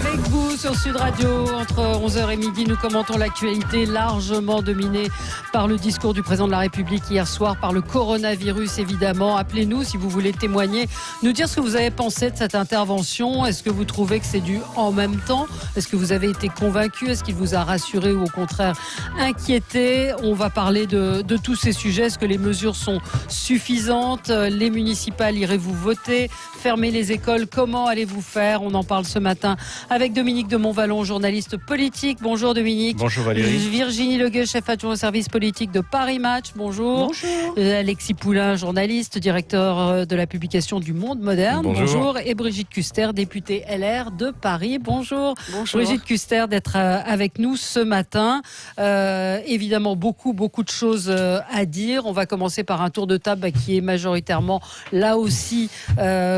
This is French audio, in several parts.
Avec vous sur Sud Radio, entre 11h et midi, nous commentons l'actualité largement dominée par le discours du président de la République hier soir, par le coronavirus évidemment. Appelez-nous si vous voulez témoigner, nous dire ce que vous avez pensé de cette intervention. Est-ce que vous trouvez que c'est du en même temps? Est-ce que vous avez été convaincu? Est-ce qu'il vous a rassuré ou au contraire inquiété? On va parler de tous ces sujets. Est-ce que les mesures sont suffisantes? Les municipales, irez-vous voter? Fermer les écoles, comment allez-vous faire? On en parle ce matin avec Dominique de Montvalon, journaliste politique. Bonjour Dominique. Bonjour Valérie. Virginie Leguet, chef adjoint au service politique de Paris Match. Bonjour. Bonjour. Alexis Poulain, journaliste, directeur de la publication du Monde Moderne. Bonjour. Et Brigitte Kuster, députée LR de Paris. Bonjour. Bonjour. Brigitte Kuster d'être avec nous ce matin. Évidemment, beaucoup de choses à dire. On va commencer par un tour de table qui est majoritairement là aussi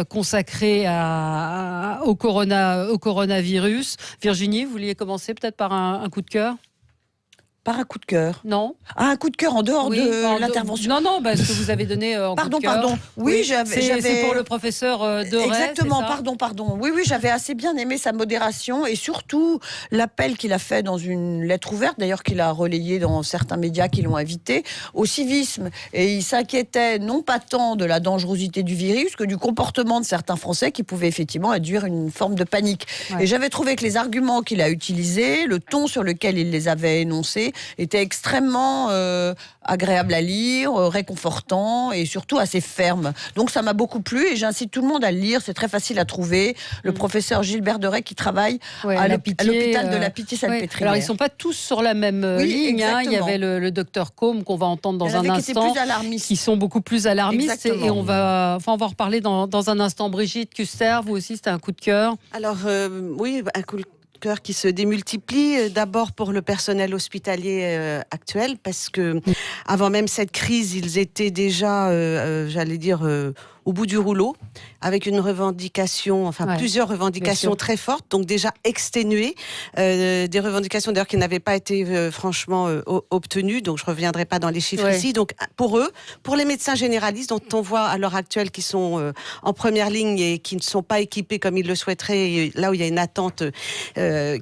consacré au coronavirus. Virginie, vous vouliez commencer peut-être par un coup de cœur? Par un coup de cœur. Non. Ah, un coup de cœur en dehors de l'intervention. Non, parce que vous avez donné en coup de cœur. Pardon. Oui, j'avais. C'est pour le professeur Deray. Exactement, pardon. Oui, j'avais assez bien aimé sa modération et surtout l'appel qu'il a fait dans une lettre ouverte, d'ailleurs qu'il a relayé dans certains médias qui l'ont invité, au civisme. Et il s'inquiétait non pas tant de la dangerosité du virus que du comportement de certains Français qui pouvaient effectivement induire une forme de panique. Ouais. Et j'avais trouvé que les arguments qu'il a utilisés, le ton sur lequel il les avait énoncés, était extrêmement agréable à lire, réconfortant et surtout assez ferme. Donc ça m'a beaucoup plu et j'incite tout le monde à le lire. C'est très facile à trouver. Le professeur Gilbert Deray qui travaille à l'hôpital de la Pitié-Salpêtrière. Alors ils ne sont pas tous sur la même ligne. Il y avait le docteur Combe qu'on va entendre dans un instant, qui sont beaucoup plus alarmistes. Et on va en reparler dans un instant. Brigitte Kuster, vous aussi c'était un coup de cœur. Alors oui, un coup de cœur qui se démultiplie, d'abord pour le personnel hospitalier actuel, parce que avant même cette crise, ils étaient déjà, au bout du rouleau, avec une revendication, plusieurs revendications très fortes, donc déjà exténuées, des revendications d'ailleurs qui n'avaient pas été franchement obtenues, donc je ne reviendrai pas dans les chiffres ici. Donc pour eux, pour les médecins généralistes, dont on voit à l'heure actuelle qui sont en première ligne et qui ne sont pas équipés comme ils le souhaiteraient, et là où il y a une attente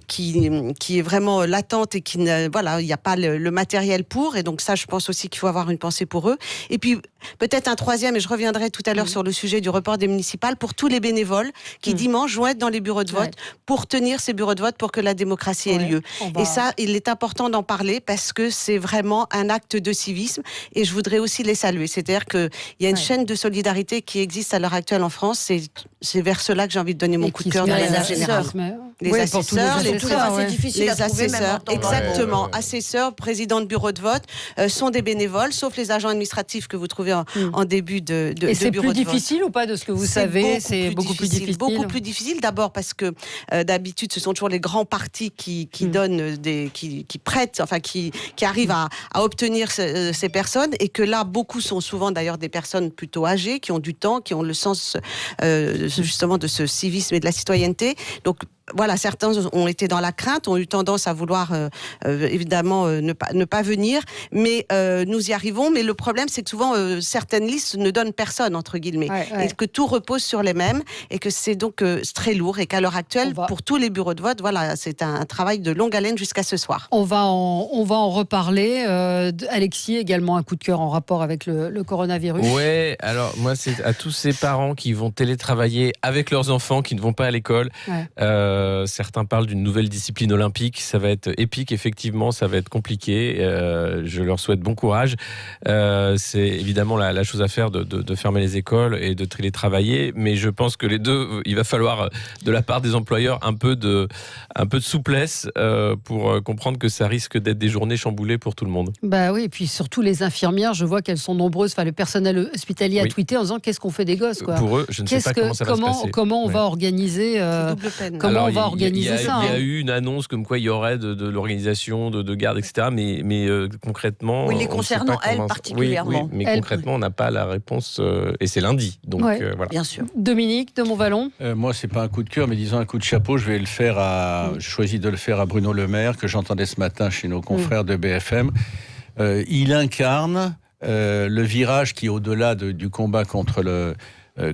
qui est vraiment latente et il n'y a pas le matériel pour, et donc ça je pense aussi qu'il faut avoir une pensée pour eux. Et puis peut-être un troisième, et je reviendrai tout à l'heure sur le sujet du report des municipales, pour tous les bénévoles qui dimanche vont être dans les bureaux de vote pour tenir ces bureaux de vote pour que la démocratie ait lieu. Et ça, il est important d'en parler parce que c'est vraiment un acte de civisme et je voudrais aussi les saluer. C'est-à-dire qu'il y a une chaîne de solidarité qui existe à l'heure actuelle en France. C'est vers cela que j'ai envie de donner mon coup de cœur dans les général. Les assesseurs, les assesseurs, exactement, assesseurs, présidents de bureaux de vote sont des bénévoles, sauf les agents administratifs que vous trouvez en début de bureau de vote. Et c'est plus difficile ou pas de ce que vous savez? C'est beaucoup plus difficile. Beaucoup plus difficile d'abord parce que d'habitude ce sont toujours les grands partis qui donnent qui prêtent, qui arrivent à obtenir ces personnes, et que là beaucoup sont souvent d'ailleurs des personnes plutôt âgées qui ont du temps, qui ont le sens justement de ce civisme et de la citoyenneté. Donc voilà, certains ont été dans la crainte, ont eu tendance à vouloir évidemment ne pas venir, mais nous y arrivons. Mais le problème, c'est que souvent certaines listes ne donnent personne, entre guillemets, et que tout repose sur les mêmes, et que c'est donc très lourd, et qu'à l'heure actuelle, pour tous les bureaux de vote, c'est un travail de longue haleine jusqu'à ce soir. On va en reparler. Alexis, également un coup de cœur en rapport avec le coronavirus. Ouais, alors moi, c'est à tous ces parents qui vont télétravailler avec leurs enfants, qui ne vont pas à l'école. Certains parlent d'une nouvelle discipline olympique. Ça va être épique, effectivement, ça va être compliqué. Je leur souhaite bon courage. C'est évidemment la chose à faire de fermer les écoles et de télétravailler, mais je pense que les deux, il va falloir de la part des employeurs un peu de souplesse pour comprendre que ça risque d'être des journées chamboulées pour tout le monde. Bah oui, et puis surtout les infirmières, je vois qu'elles sont nombreuses. Le personnel hospitalier a tweeté en disant qu'est-ce qu'on fait des gosses, quoi. Pour eux, je ne sais pas comment ça va se passer. Comment on va organiser comment on va organiser ça. Il y a eu une annonce comme quoi il y aurait de l'organisation, de garde, etc. Mais concrètement... Oui, les concernant elles particulièrement. Oui, mais concrètement, on n'a pas la réponse et c'est lundi. Donc voilà. Bien sûr. Dominique de Montvalon. Moi, c'est pas un coup de cœur, mais disons un coup de chapeau. Je vais le faire je choisis de le faire à Bruno Le Maire, que j'entendais ce matin chez nos confrères de BFM. Il incarne le virage qui est au-delà du combat contre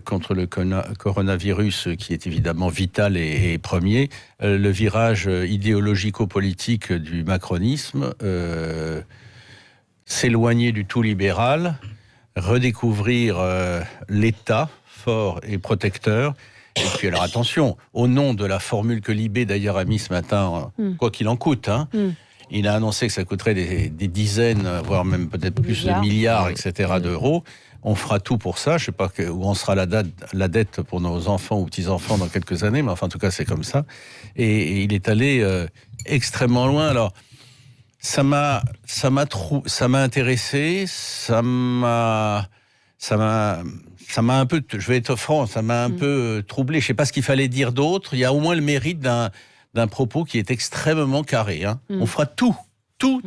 contre le coronavirus, qui est évidemment vital et premier, le virage idéologico-politique du macronisme, s'éloigner du tout libéral, redécouvrir l'État fort et protecteur. Et puis alors attention, au nom de la formule que Libé d'ailleurs a mis ce matin, quoi qu'il en coûte, il a annoncé que ça coûterait des dizaines, voire même peut-être plus de milliards, etc. d'euros. On fera tout pour ça. Je ne sais pas où en sera la dette pour nos enfants ou petits-enfants dans quelques années, mais enfin, en tout cas, c'est comme ça. Et il est allé extrêmement loin. Alors, ça m'a intéressé, ça m'a un peu, je vais être franc, ça m'a un peu troublé. Je ne sais pas ce qu'il fallait dire d'autre. Il y a au moins le mérite d'un propos qui est extrêmement carré. On fera tout. Il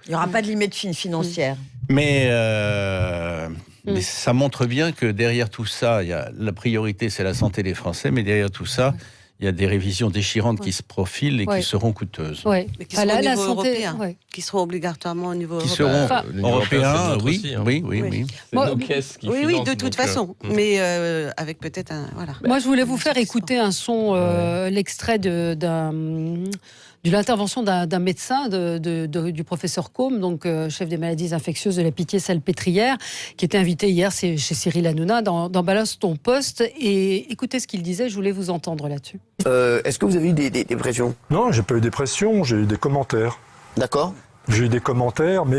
n'y aura pas de limite financière. Mais ça montre bien que derrière tout ça, la priorité, c'est la santé des Français, mais derrière tout ça, il y a des révisions déchirantes qui se profilent et qui seront coûteuses. Mais qui seront au niveau européen, qui seront obligatoirement au niveau européen. Européens, oui. C'est nos caisses qui financent, oui, de toute façon. Mais avec peut-être un... Voilà. Moi, je voulais vous faire écouter un son, l'extrait de l'intervention d'un médecin, du professeur Côme, donc chef des maladies infectieuses de la Pitié-Salpêtrière, qui était invité hier chez Cyril Hanouna dans Balance ton poste. Et écoutez ce qu'il disait, je voulais vous entendre là-dessus. Est-ce que vous avez eu des pressions ? Non, j'ai pas eu des pressions, j'ai eu des commentaires. D'accord. J'ai eu des commentaires, mais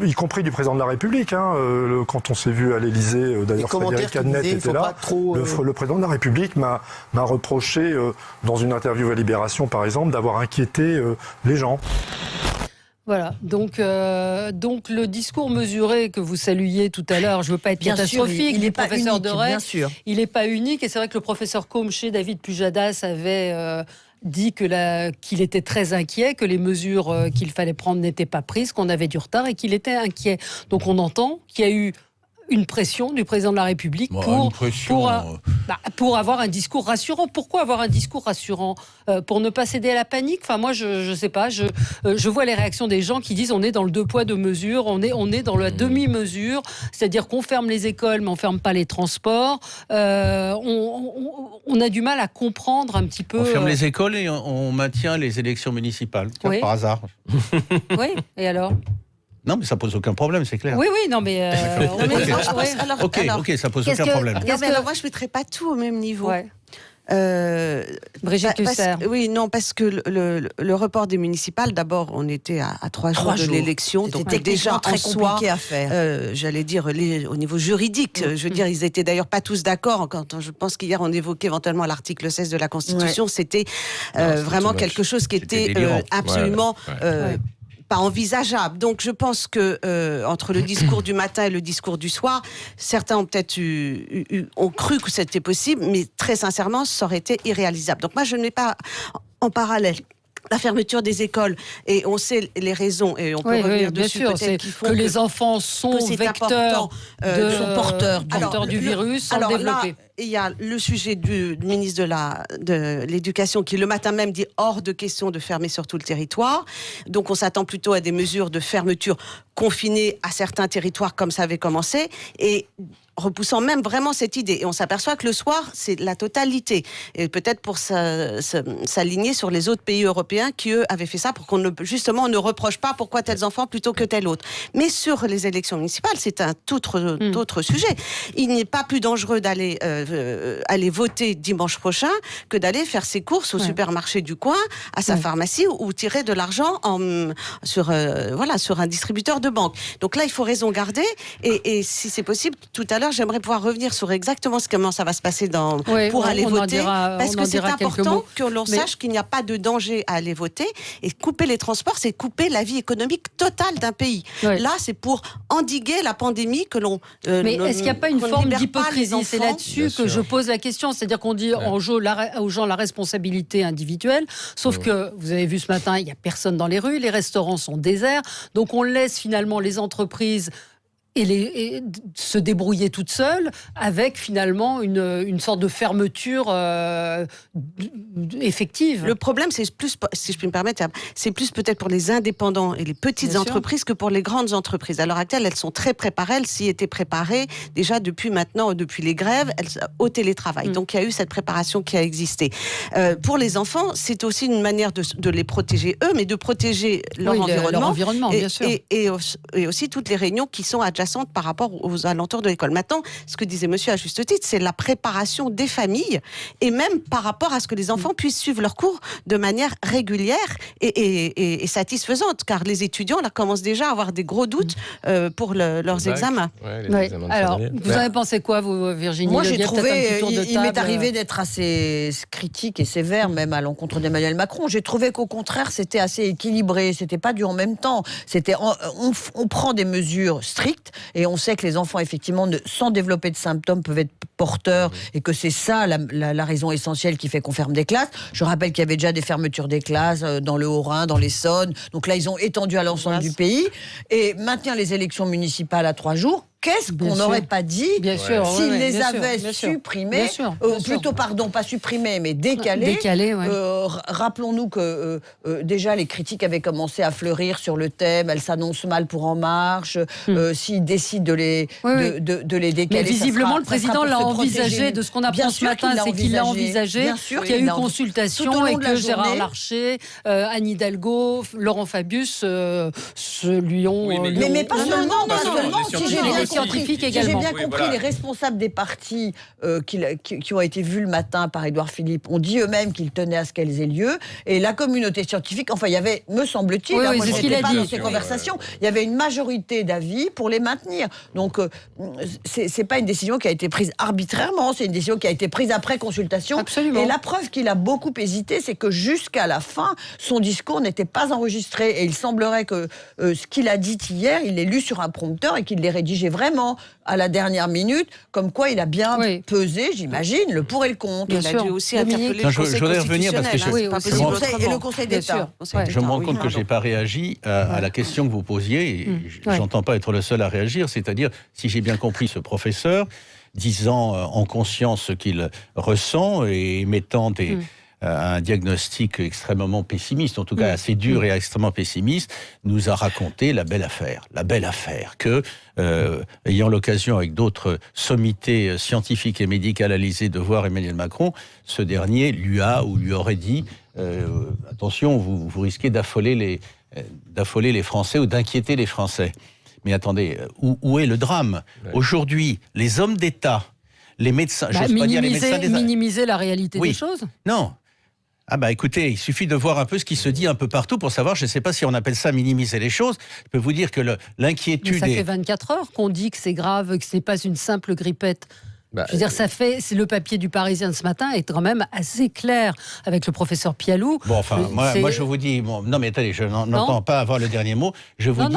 y compris du président de la République, quand on s'est vu à l'Élysée, d'ailleurs Frédéric Cadnet était là, le président de la République m'a reproché, dans une interview à Libération par exemple, d'avoir inquiété les gens. Voilà, donc le discours mesuré que vous saluiez tout à l'heure, je ne veux pas être catastrophique, il n'est pas unique, bien sûr. Il n'est pas unique, et c'est vrai que le professeur Côme chez David Pujadas avait dit qu'il était très inquiet, que les mesures qu'il fallait prendre n'étaient pas prises, qu'on avait du retard et qu'il était inquiet. Donc on entend qu'il y a eu une pression du président de la République pour avoir un discours rassurant. Pourquoi avoir un discours rassurant ? Pour ne pas céder à la panique ? Enfin, moi, je sais pas. Je vois les réactions des gens qui disent on est dans le deux poids, deux mesures, on est dans la demi-mesure, c'est-à-dire qu'on ferme les écoles, mais on ferme pas les transports. On a du mal à comprendre un petit peu. On ferme les écoles et on maintient les élections municipales, par hasard. Oui, et alors ? Non, mais ça pose aucun problème, c'est clair. Oui, non, mais... Ok, ça pose aucun problème. Alors moi, je ne mettrais pas tout au même niveau. Ouais. Brigitte Cusser. Oui, non, parce que le report des municipales, d'abord, on était à 3 jours de l'élection, donc déjà très compliqué à faire. J'allais dire au niveau juridique, je veux dire, ils étaient d'ailleurs pas tous d'accord. Quand je pense qu'hier on évoquait éventuellement l'article 16 de la Constitution, c'était vraiment quelque chose qui était absolument pas envisageable. Donc je pense que entre le discours du matin et le discours du soir, certains ont peut-être ont cru que c'était possible, mais très sincèrement, ça aurait été irréalisable. Donc moi, je ne mets pas en parallèle la fermeture des écoles, et on sait les raisons, et on peut revenir dessus, peut-être qu'ils font que les enfants sont vecteurs, sont porteurs du virus, sans le développer. Il y a le sujet du ministre de l'Éducation qui, le matin même, dit hors de question de fermer sur tout le territoire. Donc, on s'attend plutôt à des mesures de fermeture confinées à certains territoires, comme ça avait commencé, et repoussant même vraiment cette idée. Et on s'aperçoit que le soir, c'est la totalité. Et peut-être pour s'aligner sur les autres pays européens qui, eux, avaient fait ça pour qu'on on ne reproche pas pourquoi tels enfants plutôt que tel autre. Mais sur les élections municipales, c'est un tout autre sujet. Il n'est pas plus dangereux d'aller voter dimanche prochain que d'aller faire ses courses au supermarché du coin, à sa pharmacie, ou tirer de l'argent sur un distributeur de banque. Donc là, il faut raison garder. Et si c'est possible, tout à l'heure, j'aimerais pouvoir revenir sur exactement comment ça va se passer pour aller voter, parce que c'est important que l'on sache qu'il n'y a pas de danger à aller voter, et couper les transports, c'est couper la vie économique totale d'un pays. Là, c'est pour endiguer la pandémie que l'on... mais est-ce qu'il n'y a pas une forme d'hypocrisie ? C'est là-dessus que je pose la question, c'est-à-dire qu'on dit aux gens la responsabilité individuelle, sauf que, vous avez vu ce matin, il n'y a personne dans les rues, les restaurants sont déserts, donc on laisse finalement les entreprises et se débrouiller toute seule avec finalement une sorte de fermeture effective. Le problème, c'est plus, si je puis me permettre, c'est plus peut-être pour les indépendants et les petites entreprises que pour les grandes entreprises. À l'heure actuelle, elles sont très préparées, elles s'y étaient préparées déjà depuis les grèves, au télétravail. Donc il y a eu cette préparation qui a existé. Pour les enfants, c'est aussi une manière de les protéger eux, mais de protéger leur environnement bien sûr. Et aussi toutes les réunions qui sont adjacentes par rapport aux alentours de l'école. Maintenant, ce que disait monsieur à juste titre, c'est la préparation des familles et même par rapport à ce que les enfants puissent suivre leurs cours de manière régulière et satisfaisante, car les étudiants là commencent déjà à avoir des gros doutes pour leurs examens. Ouais, alors, vous en avez pensé quoi, vous, Virginie? Moi, j'ai trouvé, il m'est arrivé d'être assez critique et sévère, même à l'encontre d'Emmanuel Macron. J'ai trouvé qu'au contraire, c'était assez équilibré. C'était pas du en même temps. C'était, on prend des mesures strictes et on sait que les enfants, effectivement, sans développer de symptômes, peuvent être porteurs et que c'est ça la raison essentielle qui fait qu'on ferme des classes. Je rappelle qu'il y avait déjà des fermetures des classes dans le Haut-Rhin, dans l'Essonne. Donc là, ils ont étendu à l'ensemble du pays. Et maintenir les élections municipales à 3 jours, qu'est-ce qu'on n'aurait pas dit s'ils les avaient supprimés, plutôt pardon, pas supprimés, mais décalés. Rappelons-nous que déjà les critiques avaient commencé à fleurir sur le thème, elle s'annonce mal pour En Marche, s'ils décident de les décaler. Mais visiblement, le président l'a envisagé, de ce qu'on apprend ce matin, c'est qu'il l'a envisagé, qu'il y a eu consultation et que Gérard Larcher, Anne Hidalgo, Laurent Fabius lui ont... Mais pas seulement, scientifiques également. J'ai bien compris, les responsables des partis qui ont été vus le matin par Édouard Philippe ont dit eux-mêmes qu'ils tenaient à ce qu'elles aient lieu. Et la communauté scientifique, enfin, il y avait, me semble-t-il, moi je n'étais pas dans ces conversations, il y avait une majorité d'avis pour les maintenir. Donc, c'est pas une décision qui a été prise arbitrairement, c'est une décision qui a été prise après consultation. Absolument. Et la preuve qu'il a beaucoup hésité, c'est que jusqu'à la fin, son discours n'était pas enregistré. Et il semblerait que ce qu'il a dit hier, il l'ait lu sur un prompteur et qu'il l'ait rédigé vraiment à la dernière minute, comme quoi il a bien pesé, j'imagine, le pour et le contre. Il a dû aussi interpeller le Conseil constitutionnel. Et le Conseil d'État. Je me rends compte que je n'ai pas réagi à la question que vous posiez, et j'entends pas être le seul à réagir, c'est-à-dire, si j'ai bien compris ce professeur, disant en conscience ce qu'il ressent et émettant un diagnostic extrêmement pessimiste, en tout cas assez dur et extrêmement pessimiste, nous a raconté la belle affaire que, ayant l'occasion avec d'autres sommités scientifiques et médicalisées de voir Emmanuel Macron, ce dernier lui aurait dit attention, vous risquez d'affoler les Français ou d'inquiéter les Français. Mais attendez, où est le drame ? Aujourd'hui, les hommes d'État, les médecins... minimiser la réalité des choses ? Non. Écoutez, il suffit de voir un peu ce qui se dit un peu partout pour savoir, je ne sais pas si on appelle ça minimiser les choses, je peux vous dire que l'inquiétude... Mais ça fait 24 heures qu'on dit que c'est grave, que ce n'est pas une simple grippette. Je veux dire, c'est le papier du Parisien de ce matin est quand même assez clair avec le professeur Pialou. Bon, enfin, moi je vous dis, non mais attendez, je n'entends pas avoir le dernier mot. Je vous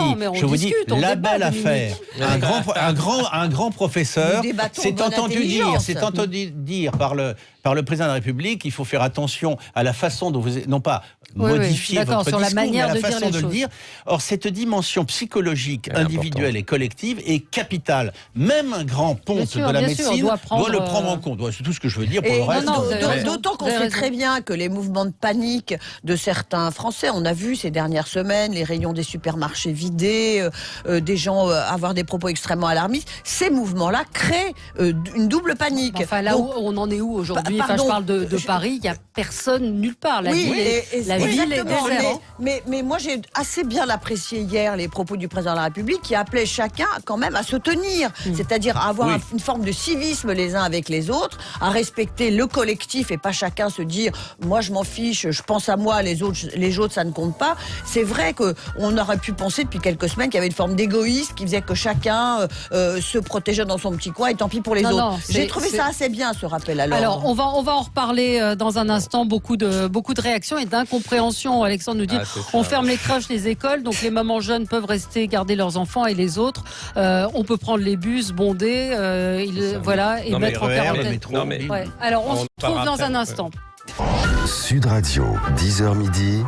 dis, la belle affaire. Un grand professeur s'est entendu dire par le président de la République, il faut faire attention à la façon dont vous, non pas modifier votre discours, mais à la façon de le dire. Or, cette dimension psychologique, individuelle et collective est capitale. Même un grand ponte de la médecine doit le prendre en compte. C'est tout ce que je veux dire pour le reste. D'autant qu'on sait très bien que les mouvements de panique de certains Français, on a vu ces dernières semaines les rayons des supermarchés vidés, des gens avoir des propos extrêmement alarmistes, ces mouvements-là créent une double panique. Enfin, là, on en est où aujourd'hui ? Je parle de Paris, il n'y a personne nulle part. La ville est déserte. Mais moi, j'ai assez bien apprécié hier les propos du président de la République qui appelait chacun quand même à se tenir, c'est-à-dire à avoir une forme de civisme les uns avec les autres, à respecter le collectif et pas chacun se dire moi je m'en fiche, je pense à moi, les autres ça ne compte pas. C'est vrai qu'on aurait pu penser depuis quelques semaines qu'il y avait une forme d'égoïsme qui faisait que chacun se protégeait dans son petit coin et tant pis pour les autres. J'ai trouvé ça assez bien, ce rappel à l'ordre. Alors on va en reparler dans un instant. Beaucoup de réactions et d'incompréhension. Alexandre nous dit on ferme les crèches, les écoles, donc les mamans jeunes peuvent rester garder leurs enfants et les autres on peut prendre les bus bondés et mettre en quarantaine. Alors on se retrouve dans un instant. Sud Radio, 10h midi,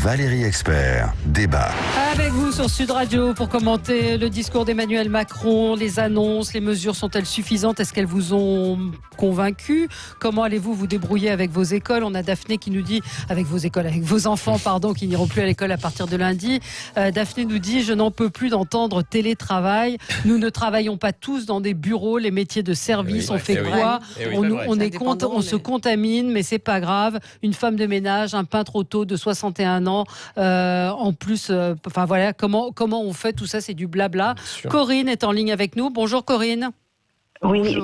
Valérie Expert, débat. Avec vous sur Sud Radio pour commenter le discours d'Emmanuel Macron, les annonces, les mesures sont-elles suffisantes? Est-ce qu'elles vous ont convaincu? Comment allez-vous vous débrouiller avec vos écoles? On a Daphné qui nous dit, avec vos enfants, qui n'iront plus à l'école à partir de lundi. Daphné nous dit, je n'en peux plus d'entendre télétravail. Nous ne travaillons pas tous dans des bureaux, les métiers de service, on fait quoi? On se contamine, mais c'est pas grave. Une femme de ménage, un peintre auto de 61 ans, en plus, comment on fait tout ça? C'est du blabla. Corinne est en ligne avec nous. Bonjour Corinne. Oui,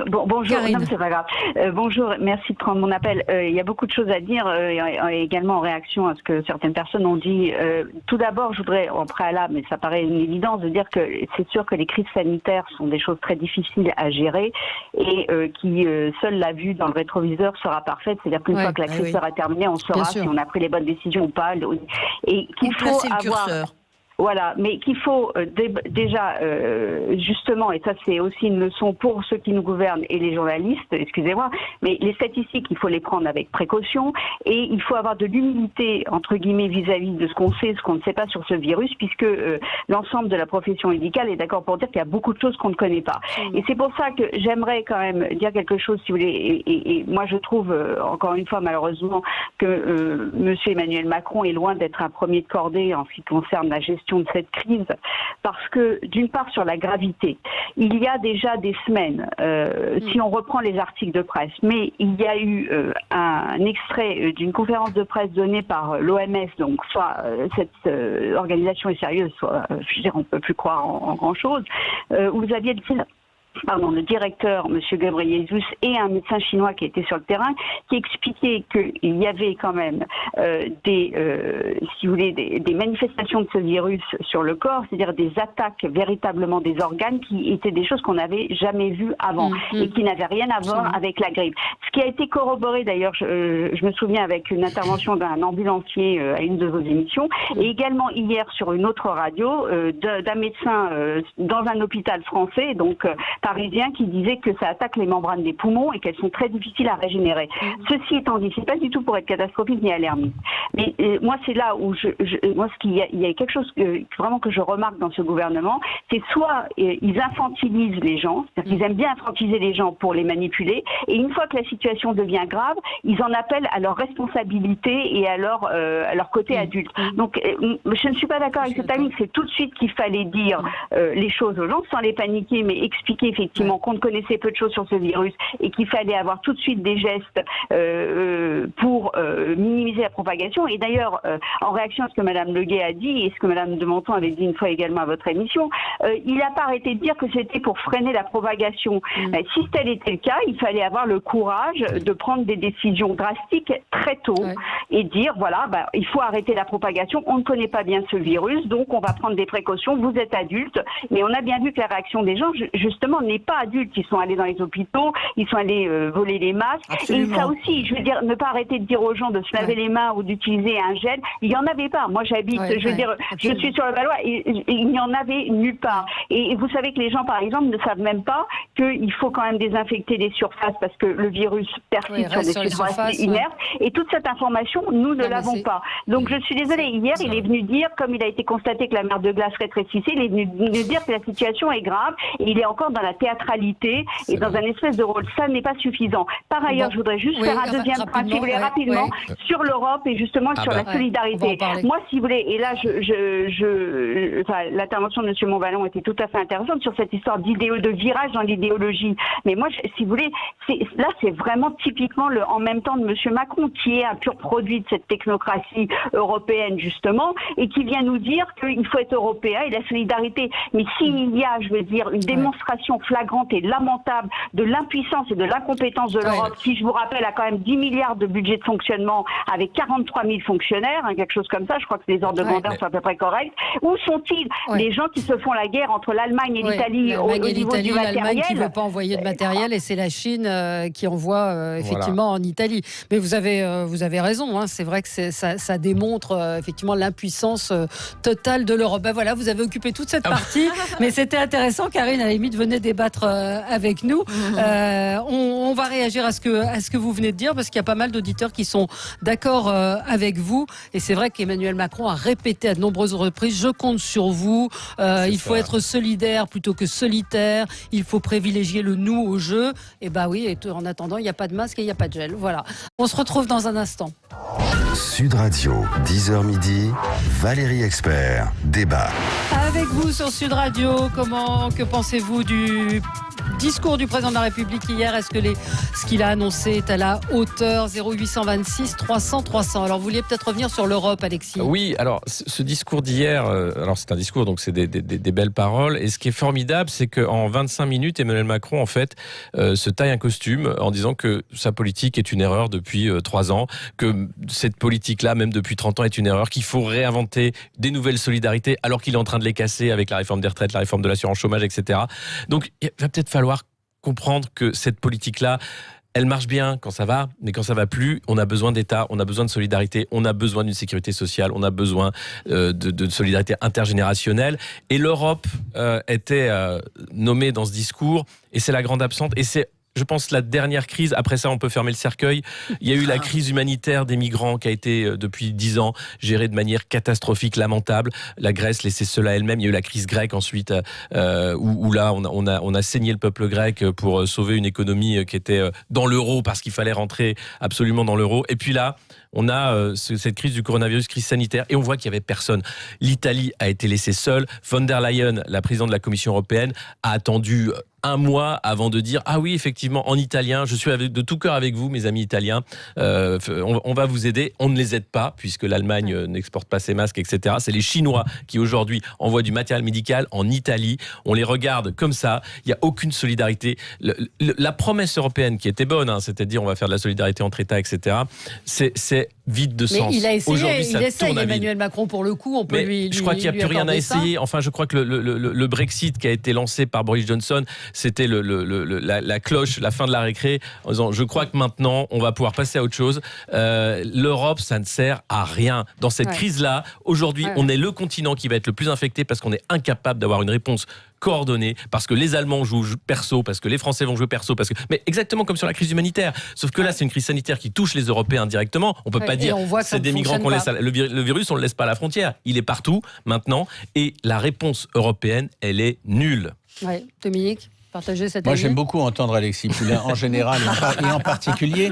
bonjour. Non, c'est pas grave. Bonjour, merci de prendre mon appel. Il y a beaucoup de choses à dire, également en réaction à ce que certaines personnes ont dit. Tout d'abord, je voudrais, en préalable, mais ça paraît une évidence, de dire que c'est sûr que les crises sanitaires sont des choses très difficiles à gérer et qui seule la vue dans le rétroviseur sera parfaite. C'est-à-dire qu'une fois que la crise sera terminée, on saura si on a pris les bonnes décisions ou pas. Et qu'il faut avoir... Voilà, mais qu'il faut déjà, justement, et ça c'est aussi une leçon pour ceux qui nous gouvernent et les journalistes, excusez-moi, mais les statistiques, il faut les prendre avec précaution et il faut avoir de l'humilité, entre guillemets, vis-à-vis de ce qu'on sait, ce qu'on ne sait pas sur ce virus, puisque l'ensemble de la profession médicale est d'accord pour dire qu'il y a beaucoup de choses qu'on ne connaît pas. Et c'est pour ça que j'aimerais quand même dire quelque chose, si vous voulez, et moi je trouve, encore une fois, malheureusement, que M. Emmanuel Macron est loin d'être un premier de cordée en ce qui concerne la gestion de cette crise, parce que d'une part sur la gravité, il y a déjà des semaines, si on reprend les articles de presse, mais il y a eu un extrait d'une conférence de presse donnée par l'OMS, donc soit cette organisation est sérieuse, soit je veux dire, on ne peut plus croire en grand chose, où vous aviez le directeur, M. Ghebreyesus, et un médecin chinois qui était sur le terrain, qui expliquait qu'il y avait quand même des manifestations de ce virus sur le corps, c'est-à-dire des attaques véritablement des organes qui étaient des choses qu'on n'avait jamais vues avant et qui n'avaient rien à voir avec la grippe. Ce qui a été corroboré d'ailleurs, je me souviens avec une intervention d'un ambulancier à une de vos émissions, et également hier sur une autre radio d'un médecin dans un hôpital français, donc parisien, qui disait que ça attaque les membranes des poumons et qu'elles sont très difficiles à régénérer. Ceci étant dit, c'est pas du tout pour être catastrophique ni alarmiste. Mais moi, c'est là où il y a quelque chose vraiment que je remarque dans ce gouvernement, c'est soit ils infantilisent les gens, c'est-à-dire qu'ils aiment bien infantiliser les gens pour les manipuler, et une fois que la situation devient grave, ils en appellent à leur responsabilité et à leur côté adulte. Donc, je ne suis pas d'accord avec cet ami, c'est tout de suite qu'il fallait dire les choses aux gens sans les paniquer, mais expliquer effectivement qu'on ne connaissait peu de choses sur ce virus et qu'il fallait avoir tout de suite des gestes pour minimiser la propagation. Et d'ailleurs, en réaction à ce que Mme Leguet a dit et ce que Mme de Menthon avait dit une fois également à votre émission, il n'a pas arrêté de dire que c'était pour freiner la propagation. Si tel était le cas, il fallait avoir le courage de prendre des décisions drastiques très tôt et dire, voilà, il faut arrêter la propagation, on ne connaît pas bien ce virus, donc on va prendre des précautions, vous êtes adulte. Mais on a bien vu que la réaction des gens, justement, n'est pas adulte. Ils sont allés dans les hôpitaux, ils sont allés voler les masques. Absolument. Et ça aussi, je veux dire, ne pas arrêter de dire aux gens de se laver les mains ou d'utiliser un gel. Il n'y en avait pas. Moi, j'habite, je veux dire, je suis sur le Valois et il n'y en avait nulle part. Et vous savez que les gens, par exemple, ne savent même pas qu'il faut quand même désinfecter les surfaces parce que le virus persiste sur des surfaces inertes. Et toute cette information, nous ne l'avons pas. Donc, je suis désolée. Hier, il est venu dire, comme il a été constaté que la mer de glace rétrécissait, il est venu dire que la situation est grave et il est encore dans la théâtralité et dans un espèce de rôle. Ça n'est pas suffisant. Par ailleurs, je voudrais juste faire un deuxième point, si vous voulez, rapidement, sur l'Europe et justement sur la solidarité. Moi, si vous voulez, et là, l'intervention de M. Montvalon était tout à fait intéressante sur cette histoire de virage dans l'idéologie. Mais moi, si vous voulez, là, c'est vraiment typiquement le en même temps de M. Macron, qui est un pur produit de cette technocratie européenne, justement, et qui vient nous dire qu'il faut être européen et la solidarité. Mais s'il y a, je veux dire, une démonstration flagrante et lamentable de l'impuissance et de l'incompétence de l'Europe, qui, je vous rappelle, a quand même 10 milliards de budget de fonctionnement avec 43 000 fonctionnaires, quelque chose comme ça. Je crois que les ordres de grandeur sont à peu près corrects. Où sont-ils les gens qui se font la guerre entre l'Allemagne et l'Italie au niveau du matériel? L'Allemagne qui ne veut pas envoyer de matériel et c'est la Chine qui envoie effectivement en Italie. Mais vous avez raison, c'est vrai que ça démontre effectivement l'impuissance totale de l'Europe. Ben voilà, vous avez occupé toute cette partie, mais c'était intéressant. Karine, à la limite, venez débattre avec nous. On va réagir à ce que vous venez de dire, parce qu'il y a pas mal d'auditeurs qui sont d'accord avec vous. Et c'est vrai qu'Emmanuel Macron a répété à de nombreuses reprises, je compte sur vous, il faut être solidaire plutôt que solitaire, il faut privilégier le nous au jeu. Et bah oui, et en attendant, il n'y a pas de masque et il n'y a pas de gel. Voilà. On se retrouve dans un instant. Sud Radio, 10h midi, Valérie Expert, débat. Avec vous sur Sud Radio, que pensez-vous du discours du président de la République hier? Est-ce que ce qu'il a annoncé est à la hauteur? 0826 300 300. Alors vous vouliez peut-être revenir sur l'Europe, Alexis? Oui, alors ce discours d'hier, alors c'est un discours, donc c'est des belles paroles. Et ce qui est formidable, c'est qu'en 25 minutes, Emmanuel Macron, en fait, se taille un costume en disant que sa politique est une erreur depuis 3 ans, que cette politique-là, même depuis 30 ans, est une erreur, qu'il faut réinventer des nouvelles solidarités, alors qu'il est en train de les casser avec la réforme des retraites, la réforme de l'assurance chômage, etc. Donc il va peut-être falloir comprendre que cette politique-là, elle marche bien quand ça va, mais quand ça va plus, on a besoin d'État, on a besoin de solidarité, on a besoin d'une sécurité sociale, on a besoin de solidarité intergénérationnelle. Et l'Europe était nommée dans ce discours, et c'est la grande absente, et c'est, je pense, la dernière crise. Après ça, on peut fermer le cercueil. Il y a eu la crise humanitaire des migrants qui a été, depuis 10 ans, gérée de manière catastrophique, lamentable. La Grèce laissait cela elle-même. Il y a eu la crise grecque ensuite, où là, on a saigné le peuple grec pour sauver une économie qui était dans l'euro, parce qu'il fallait rentrer absolument dans l'euro. Et puis là, on a cette crise du coronavirus, crise sanitaire, et on voit qu'il n'y avait personne. L'Italie a été laissée seule. Von der Leyen, la présidente de la Commission européenne, a attendu 1 mois avant de dire « Ah oui, effectivement, en italien, je suis de tout cœur avec vous, mes amis italiens, on va vous aider ». On ne les aide pas, puisque l'Allemagne n'exporte pas ses masques, etc. C'est les Chinois qui, aujourd'hui, envoient du matériel médical en Italie. On les regarde comme ça. Il n'y a aucune solidarité. La promesse européenne, qui était bonne, c'est-à-dire on va faire de la solidarité entre États, etc., c'est vide de sens. Mais il a essayé, aujourd'hui, ça tourne à vide. Emmanuel Macron, pour le coup, on peut lui je crois qu'il n'y a plus rien à essayer. Enfin, je crois que le Brexit qui a été lancé par Boris Johnson, c'était la cloche, la fin de la récré, en disant je crois que maintenant on va pouvoir passer à autre chose. L'Europe, ça ne sert à rien. Dans cette crise-là, aujourd'hui, on est le continent qui va être le plus infecté, parce qu'on est incapable d'avoir une réponse coordonnée, parce que les Allemands jouent perso, parce que les Français vont jouer perso, mais exactement comme sur la crise humanitaire. Sauf que là, c'est une crise sanitaire qui touche les Européens directement. On peut pas dire c'est des migrants qu'on laisse. Le virus, on le laisse pas à la frontière. Il est partout maintenant, et la réponse européenne, elle est nulle. Ouais, Dominique, partagez cette Moi, idée. j'aime beaucoup entendre Alexis Poulain en général et en particulier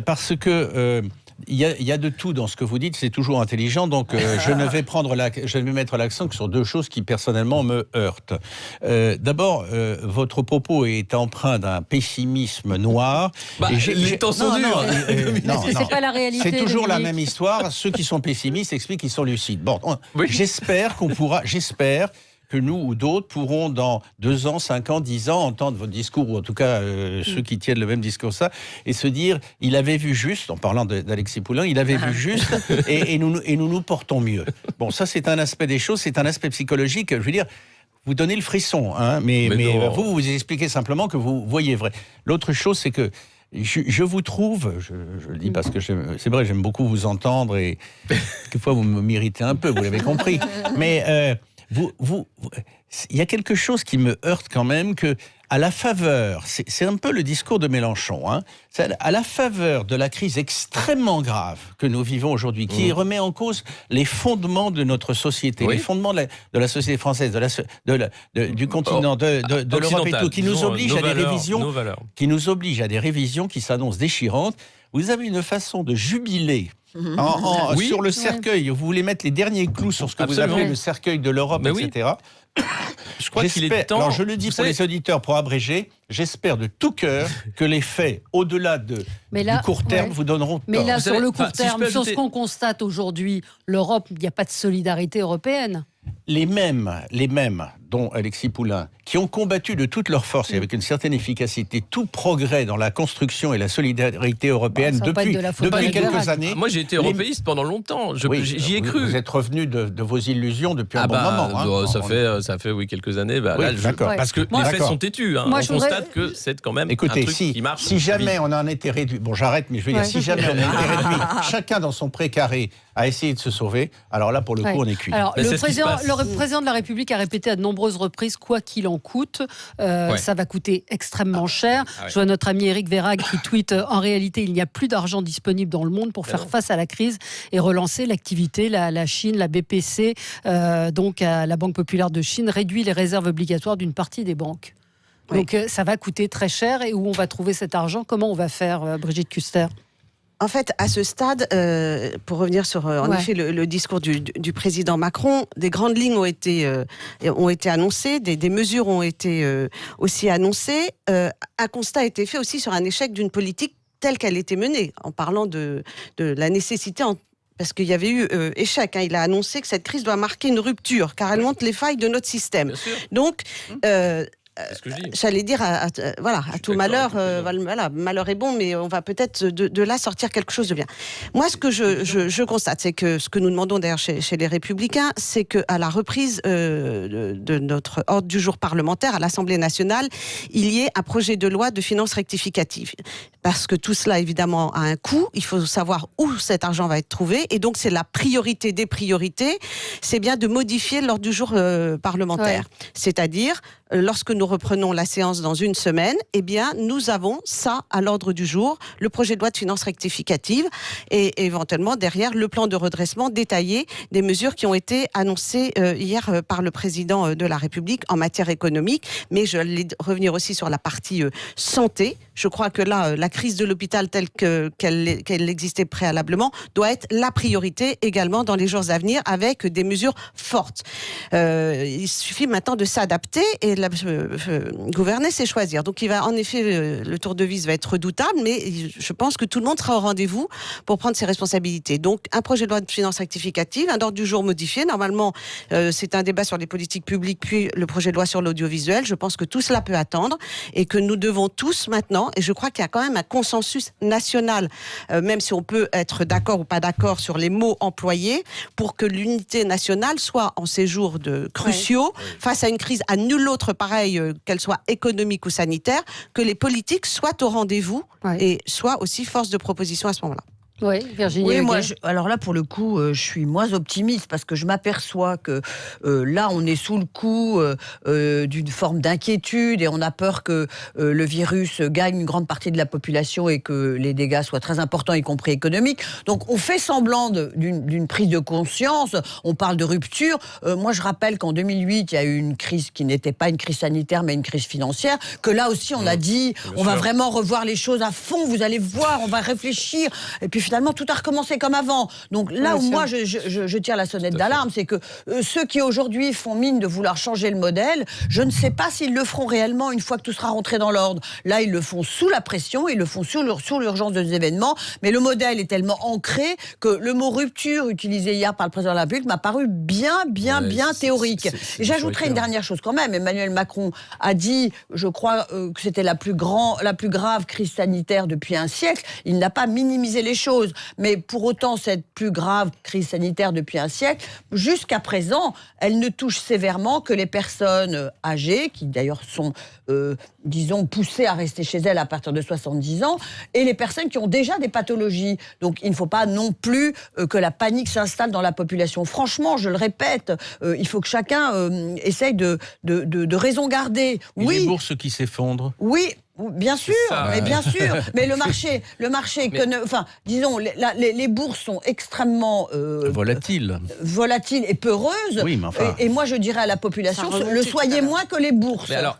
parce que il y a de tout dans ce que vous dites, c'est toujours intelligent, donc je vais mettre l'accent sur 2 choses qui personnellement me heurtent. D'abord, votre propos est empreint d'un pessimisme noir. Les temps sont durs. C'est pas la réalité. C'est toujours Dominique. la même histoire. Ceux qui sont pessimistes expliquent qu'ils sont lucides. Bon, j'espère que nous ou d'autres pourront dans 2 ans, 5 ans, 10 ans entendre votre discours, ou en tout cas ceux qui tiennent le même discours, et se dire, il avait vu juste, en parlant d'Alexis Poulain, il avait vu juste, et nous portons mieux. Bon, ça c'est un aspect des choses, c'est un aspect psychologique, je veux dire, vous donnez le frisson, mais vous expliquez simplement que vous voyez vrai. L'autre chose, c'est que je vous trouve, je le dis parce que c'est vrai, j'aime beaucoup vous entendre, et quelquefois vous m'irritez un peu, vous l'avez compris, mais il y a quelque chose qui me heurte quand même, que à la faveur, c'est un peu le discours de Mélenchon, à la faveur de la crise extrêmement grave que nous vivons aujourd'hui, qui remet en cause les fondements de notre société, les fondements de la société française, du continent, de l'Europe et tout, qui nous oblige à des révisions qui s'annoncent déchirantes. Vous avez une façon de jubiler sur le cercueil. Vous voulez mettre les derniers clous sur ce que vous appelez le cercueil de l'Europe, etc. Je crois qu'il est temps. Alors je le dis pour les auditeurs, pour abréger, j'espère de tout cœur que les faits, au-delà du court terme, vous donneront tort. Mais là, sur le court terme, sur ce qu'on constate aujourd'hui, l'Europe, il n'y a pas de solidarité européenne. Les mêmes dont Alexis Poulain qui ont combattu de toute leur force et avec une certaine efficacité tout progrès dans la construction et la solidarité européenne depuis quelques années. Moi, j'ai été européiste pendant longtemps. J'y ai cru. Vous êtes revenu de vos illusions depuis un bon moment. Ça fait quelques années. Parce que les faits sont têtus. On constate que c'est quand même un truc qui marche. Si jamais on en était réduit, bon j'arrête, mais je veux dire, si jamais on en était réduit, chacun dans son précaré à essayer de se sauver, alors là pour le coup on est cuit. Alors, le président de la République a répété à de nombreuses reprises, quoi qu'il en coûte, ça va coûter extrêmement cher. Je vois notre ami Éric Verhaeghe qui tweet en réalité il n'y a plus d'argent disponible dans le monde pour faire face à la crise et relancer l'activité. La Chine, la BPC, donc la Banque populaire de Chine, réduit les réserves obligatoires d'une partie des banques. Donc ça va coûter très cher. Et où on va trouver cet argent? Comment on va faire, Brigitte Kuster? En fait, à ce stade, pour revenir sur effet le discours du président Macron, des grandes lignes ont été annoncées, des mesures ont été aussi annoncées. Un constat a été fait aussi sur un échec d'une politique telle qu'elle était menée, en parlant de la nécessité parce qu'il y avait eu échec. Il a annoncé que cette crise doit marquer une rupture, car elle montre les failles de notre système. Donc, j'allais dire à tout malheur, malheur est bon, mais on va peut-être de là sortir quelque chose de bien. Moi, ce que je constate, c'est que ce que nous demandons d'ailleurs chez les Républicains, c'est qu'à la reprise de notre ordre du jour parlementaire à l'Assemblée nationale, il y ait un projet de loi de finances rectificative. Parce que tout cela, évidemment, a un coût. Il faut savoir où cet argent va être trouvé. Et donc, c'est la priorité des priorités. C'est bien de modifier l'ordre du jour parlementaire. C'est-à-dire, lorsque nous reprenons la séance dans une semaine, eh bien, nous avons ça à l'ordre du jour, le projet de loi de finances rectificative et éventuellement derrière le plan de redressement détaillé des mesures qui ont été annoncées hier par le président de la République en matière économique. Mais je vais revenir aussi sur la partie santé. Je crois que là, la crise de l'hôpital telle qu'elle existait préalablement doit être la priorité également dans les jours à venir avec des mesures fortes. Il suffit maintenant de s'adapter et gouverner, c'est choisir. Donc, en effet, le tour de vis va être redoutable, mais je pense que tout le monde sera au rendez-vous pour prendre ses responsabilités. Donc, un projet de loi de finances rectificative, un ordre du jour modifié. Normalement, c'est un débat sur les politiques publiques, puis le projet de loi sur l'audiovisuel. Je pense que tout cela peut attendre et que nous devons tous maintenant, et je crois qu'il y a quand même un consensus national, même si on peut être d'accord ou pas d'accord sur les mots employés, pour que l'unité nationale soit en ces jours cruciaux, face à une crise à nul autre pareil, qu'elle soit économique ou sanitaire, que les politiques soient au rendez-vous et soient aussi force de proposition à ce moment-là. Oui, Virginie. Oui, moi, alors là, pour le coup, je suis moins optimiste parce que je m'aperçois que là, on est sous le coup d'une forme d'inquiétude et on a peur que le virus gagne une grande partie de la population et que les dégâts soient très importants, y compris économiques. Donc, on fait semblant d'une prise de conscience, on parle de rupture. Moi, je rappelle qu'en 2008, il y a eu une crise qui n'était pas une crise sanitaire, mais une crise financière, que là aussi, on a dit, on va vraiment revoir les choses à fond, vous allez voir, on va réfléchir. Et puis, finalement, tout a recommencé comme avant. Donc là où moi, je tire la sonnette d'alarme, c'est que ceux qui aujourd'hui font mine de vouloir changer le modèle, je ne sais pas s'ils le feront réellement une fois que tout sera rentré dans l'ordre. Là, ils le font sous la pression, ils le font sous l'urgence des événements, mais le modèle est tellement ancré que le mot rupture utilisé hier par le président de la République m'a paru bien théorique. Et j'ajouterai une dernière chose quand même. Emmanuel Macron a dit, je crois, que c'était la plus grave crise sanitaire depuis un siècle. Il n'a pas minimisé les choses. Mais pour autant, cette plus grave crise sanitaire depuis un siècle, jusqu'à présent, elle ne touche sévèrement que les personnes âgées, qui d'ailleurs sont, disons, poussées à rester chez elles à partir de 70 ans, et les personnes qui ont déjà des pathologies. Donc il ne faut pas non plus que la panique s'installe dans la population. Franchement, je le répète, il faut que chacun essaye de raison garder. Et les bourses qui s'effondrent. Oui. Bien sûr, mais le marché, disons, les bourses sont extrêmement volatiles et peureuses. Oui, mais enfin, et moi, je dirais à la population, le soyez moins que les bourses. Mais alors,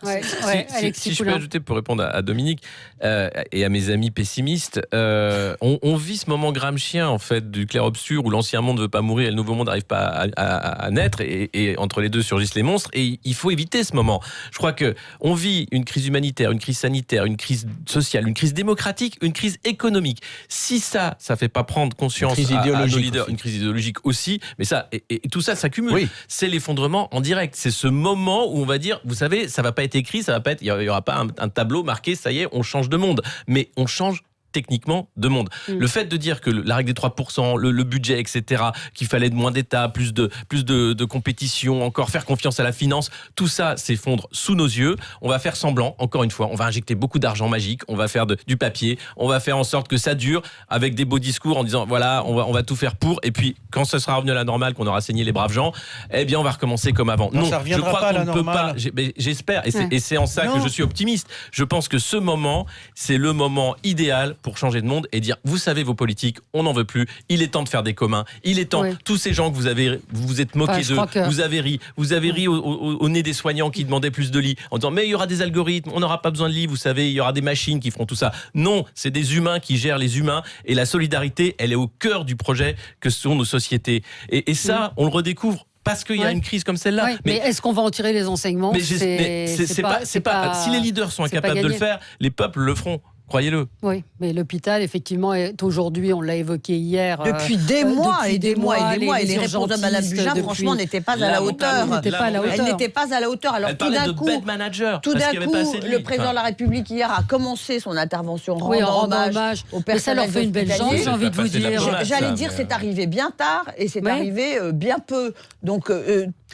si je peux ajouter pour répondre à Dominique et à mes amis pessimistes, on vit ce moment gramscien en fait du clair-obscur où l'ancien monde ne veut pas mourir et le nouveau monde n'arrive pas à naître et entre les deux surgissent les monstres et il faut éviter ce moment. Je crois que on vit une crise humanitaire, une crise sanitaire sanitaire, une crise sociale, une crise démocratique, une crise économique. Si ça fait pas prendre conscience à nos leaders, une crise idéologique aussi, mais ça, et tout ça s'accumule. Oui. C'est l'effondrement en direct. C'est ce moment où on va dire, vous savez, ça va pas être écrit, il y aura pas un tableau marqué, ça y est, on change de monde. Mais on change techniquement de monde. Le fait de dire que la règle des 3%, le budget, etc., qu'il fallait moins d'État, plus de compétition, encore faire confiance à la finance, tout ça s'effondre sous nos yeux. On va faire semblant, encore une fois, on va injecter beaucoup d'argent magique, on va faire du papier, on va faire en sorte que ça dure avec des beaux discours en disant voilà, on va tout faire pour, et puis quand ça sera revenu à la normale, qu'on aura saigné les braves gens, eh bien on va recommencer comme avant. Non, ça je crois qu'on ne peut pas. J'espère, et c'est en ça que je suis optimiste. Je pense que ce moment, c'est le moment idéal pour changer de monde et dire, vous savez, vos politiques, on n'en veut plus, il est temps de faire des communs, il est temps, tous ces gens que vous vous êtes moqués d'eux, vous avez ri au nez des soignants qui demandaient plus de lits, en disant, mais il y aura des algorithmes, on n'aura pas besoin de lits, vous savez, il y aura des machines qui feront tout ça. Non, c'est des humains qui gèrent les humains, et la solidarité, elle est au cœur du projet que sont nos sociétés. Et ça, on le redécouvre parce qu'il y a une crise comme celle-là. Ouais, mais est-ce qu'on va en tirer les enseignements? C'est pas. Si les leaders sont incapables de le faire, les peuples le feront. Croyez-le. Oui, mais l'hôpital, effectivement, est aujourd'hui, on l'a évoqué hier. Depuis des mois et des mois. Et les réponses de Mme Buzyn, franchement, n'étaient pas à la hauteur. Elles n'étaient pas à la hauteur. Alors, tout d'un coup, le président de la République, hier, a commencé son intervention en rendant hommage au personnel. Mais ça leur fait une belle chance, j'ai envie de vous dire. J'allais dire, c'est arrivé bien tard et c'est arrivé bien peu. Donc,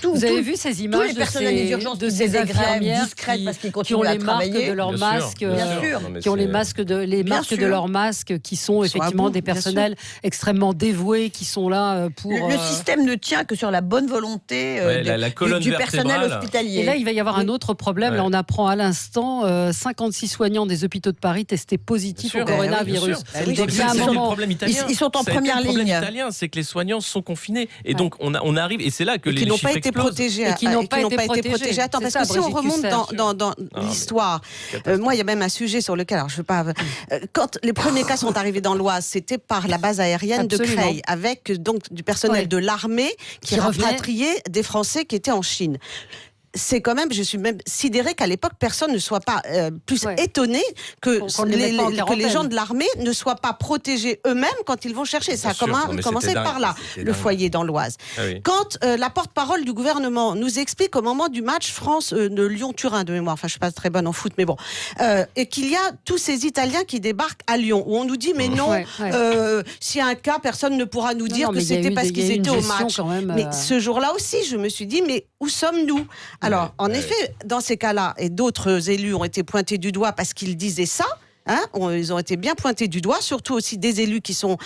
vous avez vu ces images de ces infirmières discrètes parce qu'ils continuent à travailler, qui ont les marques de leurs masques, qui ont les marques de leurs masques, qui sont effectivement des personnels extrêmement dévoués, qui sont là pour. Le système ne tient que sur la bonne volonté du personnel hospitalier. Et là, il va y avoir un autre problème. Là, on apprend à l'instant 56 soignants des hôpitaux de Paris testés positifs au coronavirus. Ils sont en première ligne. Le problème italien, c'est que les soignants sont confinés, et donc on arrive, et c'est là que les chiffres explosent. Qui n'ont pas été protégés. Attends, parce que si on remonte dans l'histoire, moi, il y a même un sujet sur lequel, alors je veux pas. Quand les premiers cas sont arrivés dans l'Oise, c'était par la base aérienne de Creil, avec donc du personnel de l'armée qui rapatriait des Français qui étaient en Chine. C'est quand même, je suis même sidérée qu'à l'époque, personne ne soit pas plus étonné que les gens de l'armée ne soient pas protégés eux-mêmes quand ils vont chercher. Ça a commencé par là, le foyer dans l'Oise. Ah oui. Quand la porte-parole du gouvernement nous explique au moment du match France-Lyon-Turin de mémoire, enfin je ne suis pas très bonne en foot, mais bon, et qu'il y a tous ces Italiens qui débarquent à Lyon, où on nous dit, mais non, s'il y a un cas, personne ne pourra nous dire que c'était parce qu'ils étaient au match. Mais ce jour-là aussi, je me suis dit, mais où sommes-nous ? Alors, en effet, dans ces cas-là, et d'autres élus ont été pointés du doigt parce qu'ils disaient ça, ils ont été bien pointés du doigt, surtout aussi des élus qui sont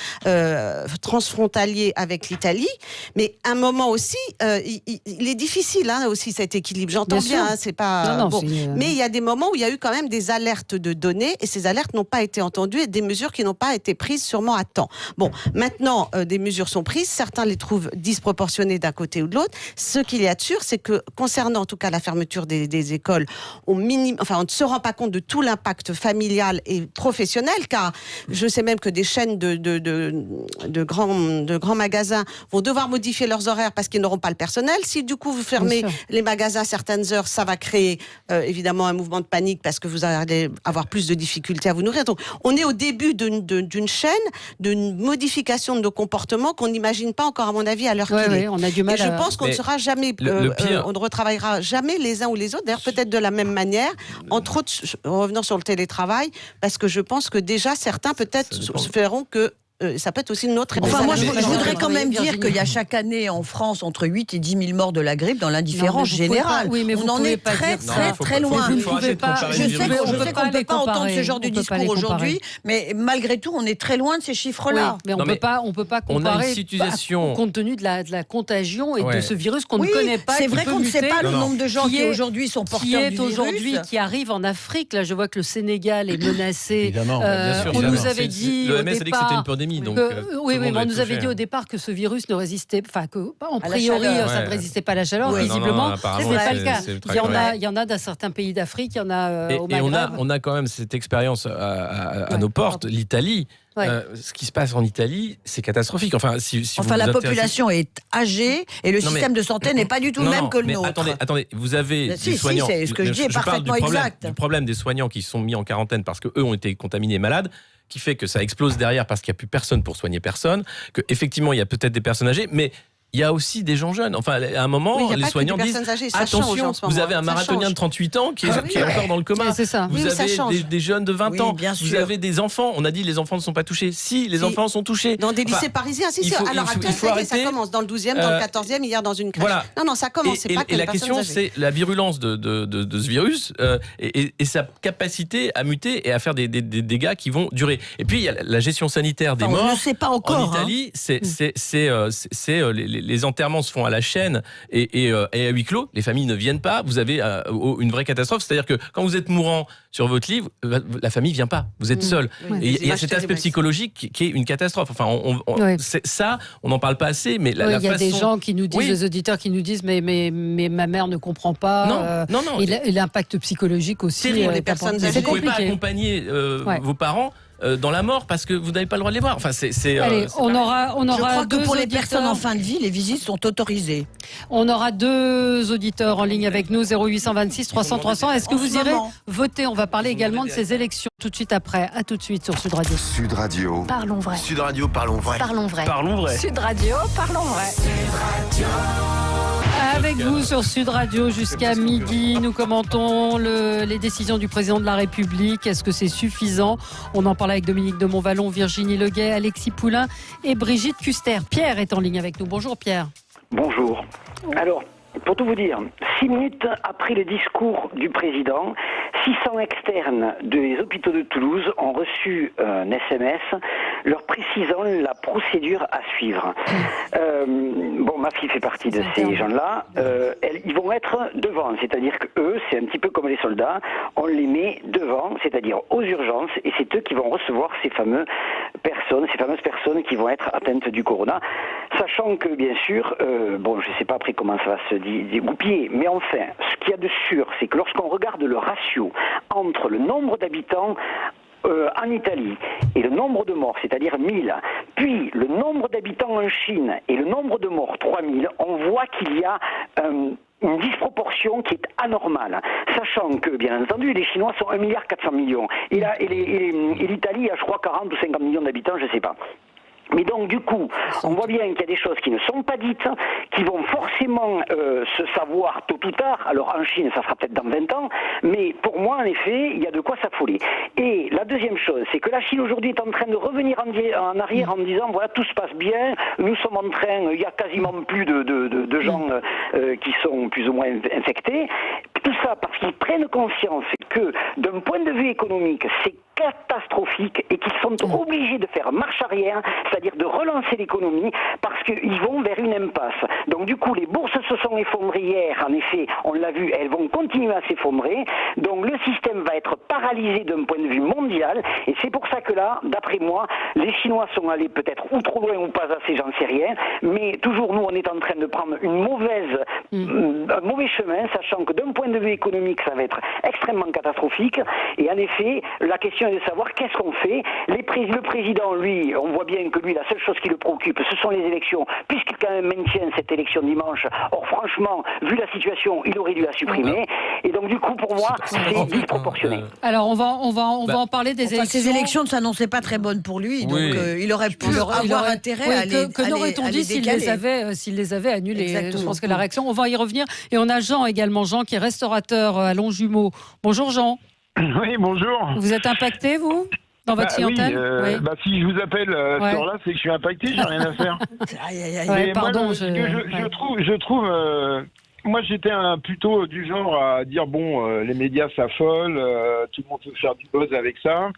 transfrontaliers avec l'Italie. Mais à un moment aussi, il est difficile aussi cet équilibre. J'entends bien, c'est pas bon. Mais il y a des moments où il y a eu quand même des alertes de données, et ces alertes n'ont pas été entendues, et des mesures qui n'ont pas été prises sûrement à temps. Bon, maintenant, des mesures sont prises. Certains les trouvent disproportionnées d'un côté ou de l'autre. Ce qu'il y a de sûr, c'est que concernant en tout cas la fermeture des écoles, on ne se rend pas compte de tout l'impact familial et professionnels, car je sais même que des chaînes de grands magasins vont devoir modifier leurs horaires parce qu'ils n'auront pas le personnel. Si du coup vous fermez les magasins à certaines heures, ça va créer évidemment un mouvement de panique parce que vous allez avoir plus de difficultés à vous nourrir. Donc on est au début d'une chaîne, d'une modification de nos comportements qu'on n'imagine pas encore, à mon avis, à l'heure qu'il est. On a du mal. Et je pense qu'on ne sera jamais, on ne retravaillera jamais les uns ou les autres. D'ailleurs, peut-être de la même manière, entre autres, revenant sur le télétravail, parce que je pense que déjà certains peut-être se feront que ça peut être aussi une autre réponse. Enfin, moi, je voudrais quand même dire qu'il y a chaque année en France entre 8 et 10 000 morts de la grippe dans l'indifférence générale. On en est très loin. Je sais qu'on ne peut pas entendre ce genre de discours aujourd'hui, mais malgré tout, on est très loin de ces chiffres-là. Mais on ne peut pas comparer compte tenu de la contagion et de ce virus qu'on ne connaît pas. C'est vrai qu'on ne sait pas le nombre de gens qui aujourd'hui sont porteurs du virus. Qui arrivent en Afrique. Là, je vois que le Sénégal est menacé. On nous avait dit au départ... L'OMS a dit que c'était une pandémie. Mais on nous avait dit au départ que ce virus ne résistait, en priori, ça ne résistait pas à la chaleur. Visiblement, ce n'est pas le cas. Il y en a dans certains pays d'Afrique, il y en a au Maghreb. Et on a quand même cette expérience à nos portes, l'Italie. ce qui se passe en Italie, c'est catastrophique. Enfin, la population est âgée et le système de santé n'est pas du tout le même que le nôtre. Attendez, vous avez des soignants. C'est ce que je dis est parfaitement exact. Du problème des soignants qui sont mis en quarantaine parce qu'eux ont été contaminés et malades, qui fait que ça explose derrière parce qu'il n'y a plus personne pour soigner personne, qu'effectivement il y a peut-être des personnes âgées, mais il y a aussi des gens jeunes. Enfin, à un moment, les soignants disent attention, vous avez un marathonien de 38 ans qui est encore dans le coma. C'est ça. Vous avez des jeunes de 20 ans. Vous avez des enfants. On a dit les enfants ne sont pas touchés. Si, les enfants sont touchés. Dans des lycées parisiens, alors actuellement, ça commence dans le 12e, dans le 14e, hier dans une crèche. Voilà. Non, ça commence. C'est pas que la question, c'est la virulence de ce virus et sa capacité à muter et à faire des dégâts qui vont durer. Et puis, il y a la gestion sanitaire des morts. On ne sait pas encore. En Italie, les enterrements se font à la chaîne et à huis clos. Les familles ne viennent pas. Vous avez une vraie catastrophe. C'est-à-dire que quand vous êtes mourant sur votre lit, la famille ne vient pas. Vous êtes seul. Et il y a cet aspect psychologique qui est une catastrophe. Enfin, on n'en parle pas assez. Mais la il y a des gens qui nous disent, des auditeurs qui nous disent, mais ma mère ne comprend pas. Non. Et l'impact psychologique aussi. Pour les personnes âgées. Vous ne pouvez pas accompagner vos parents dans la mort parce que vous n'avez pas le droit de les voir. Enfin, Allez, on aura Je crois que pour les auditeurs. personnes en fin de vie, les visites sont autorisées. On aura 2 auditeurs en ligne avec nous, 0826 300 300. Est-ce que vous irez voter? On va parler également de ces élections tout de suite après. À tout de suite sur Sud Radio. Sud Radio. Parlons vrai. Sud Radio, parlons vrai. Parlons vrai. Parlons vrai. Sud Radio, parlons vrai. Avec vous sur Sud Radio jusqu'à midi, nous commentons les décisions du président de la République. Est-ce que c'est suffisant? On en parle avec Dominique de Montvalon, Virginie Leguet, Alexis Poulain et Brigitte Custer. Pierre est en ligne avec nous. Bonjour Pierre. Bonjour. Alors, pour tout vous dire, 6 minutes après le discours du président, 600 externes des hôpitaux de Toulouse ont reçu un SMS leur précisant la procédure à suivre. Ma fille fait partie de ces gens-là. Ils vont être devant, c'est-à-dire qu'eux, c'est un petit peu comme les soldats, on les met devant, c'est-à-dire aux urgences, et c'est eux qui vont recevoir ces fameuses personnes qui vont être atteintes du corona, sachant que, bien sûr, je ne sais pas après comment ça va se dégoupiller, mais enfin, ce qu'il y a de sûr, c'est que lorsqu'on regarde le ratio entre le nombre d'habitants en Italie et le nombre de morts, c'est-à-dire 1000, puis le nombre d'habitants en Chine et le nombre de morts, 3000, on voit qu'il y a une disproportion qui est anormale, sachant que, bien entendu, les Chinois sont 1,4 milliard et l'Italie a, je crois, 40 ou 50 millions d'habitants, je ne sais pas. Mais donc, du coup, on voit bien qu'il y a des choses qui ne sont pas dites, qui vont forcément se savoir tôt ou tard. Alors, en Chine, ça sera peut-être dans 20 ans. Mais pour moi, en effet, il y a de quoi s'affoler. Et la deuxième chose, c'est que la Chine, aujourd'hui, est en train de revenir en arrière en disant, voilà, tout se passe bien, nous sommes en train, il y a quasiment plus de gens qui sont plus ou moins infectés. Tout ça parce qu'ils prennent conscience que, d'un point de vue économique, c'est catastrophique et qu'ils sont obligés de faire marche arrière, c'est-à-dire de relancer l'économie parce qu'ils vont vers une impasse. Donc du coup, les bourses se sont effondrées hier, en effet, on l'a vu, elles vont continuer à s'effondrer. Donc le système va être paralysé d'un point de vue mondial et c'est pour ça que là, d'après moi, les Chinois sont allés peut-être ou trop loin ou pas assez, j'en sais rien, mais toujours nous, on est en train de prendre un mauvais chemin, sachant que d'un point de vue économique, ça va être extrêmement catastrophique et en effet, la question est de savoir qu'est-ce qu'on fait. Le président, lui, on voit bien que lui, la seule chose qui le préoccupe, ce sont les élections, puisqu'il quand même maintient cette élection dimanche. Or, franchement, vu la situation, il aurait dû la supprimer. Et donc, du coup, pour moi, c'est disproportionné. Alors, on va en parler des élections. Ces élections ne s'annonçaient pas très bonnes pour lui, donc il aurait pu avoir intérêt à les que n'aurait-on dit s'il les avait annulés? Exactement. Je pense que la réaction, on va y revenir. Et on a Jean également, Jean qui est restaurateur à Longjumeau. Bonjour Jean. Oui, bonjour. Vous êtes impacté, vous, dans votre clientèle? Oui, si je vous appelle ce soir-là, c'est que je suis impacté, j'ai rien à faire. Mais pardon, moi, je trouve moi, j'étais plutôt du genre à dire, les médias s'affolent, tout le monde veut faire du buzz avec ça.